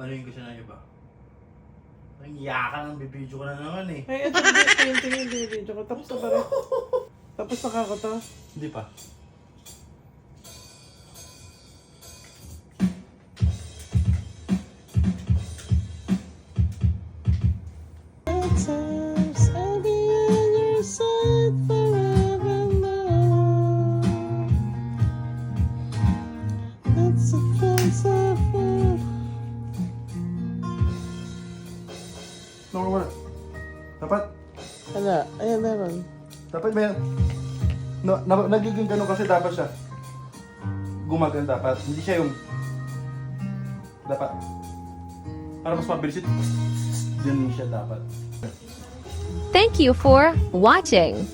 Panuhin ko siya ng iba. Ang iyakan ng bibidyo ko na naman eh. Ay, ito tingin binibidyo ko. Tapos na ba rin? Tapos na kako to? Hindi pa. Times I'll be on your side forevermore. That's a chance of love. Wala. Dapat, Wala. Ayan, meron. dapat may... No, nagiging ganun kasi dapat siya. Gumagan dapat. Hindi siya yung... Dapat. Para mas mabilis ito. Ganun siya dapat. Thank you for watching.